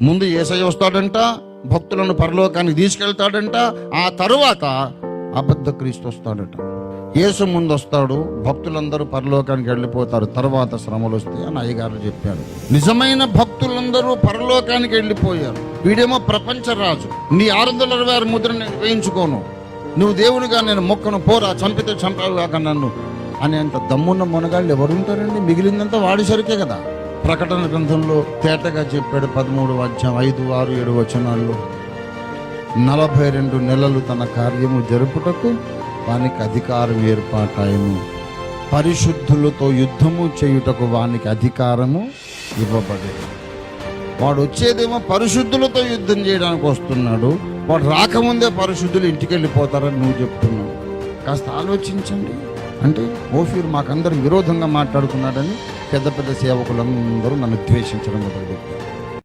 ముందు యేసయ్య వస్తాడంట, భక్తులను పరలోకానికి తీసుకెళ్తాడంట, ఆ తరువాత అబద్ధ క్రీస్తు వస్తాడట. యేసు ముందు వస్తాడు, భక్తులందరూ పరలోకానికి వెళ్ళిపోతారు, తర్వాత శ్రమలు వస్తాయి అని అయ్యగారు చెప్పారు. నిజమైన భక్తులందరూ పరలోకానికి వెళ్ళిపోయారు. వీడేమో ప్రపంచ రాజు, నీ 666 ముద్ర నేను వేయించుకోను, నువ్వు దేవునిగా నేను మొక్కను, పోరా, చంపితే చంపావు కాక నన్ను అనేంత దమ్మున్న మునగాళ్ళు ఎవరుంటారండి? మిగిలిందంతా వాడి సరికే కదా. ప్రకటన గ్రంథంలో తేటగా చెప్పాడు, 13వ అధ్యాయం 5, 6, 7 వచనాల్లో, 42 నెలలు తన కార్యము జరుపుటకు వానికి అధికారం ఏర్పాటాయను, పరిశుద్ధులతో యుద్ధము చేయుటకు వానికి అధికారము ఇవ్వబడేది. వాడు వచ్చేదేమో పరిశుద్ధులతో యుద్ధం చేయడానికి వస్తున్నాడు, వాడు రాకముందే పరిశుద్ధులు ఇంటికి వెళ్ళిపోతారని నువ్వు చెప్తున్నావు. కాస్త ఆలోచించండి. అంటే ఓఫీర్ మాకందరు విరోధంగా మాట్లాడుతున్నాడని పెద్ద పెద్ద సేవకులందరూ నన్ను ద్వేషించడం మొదలుపెట్టారు.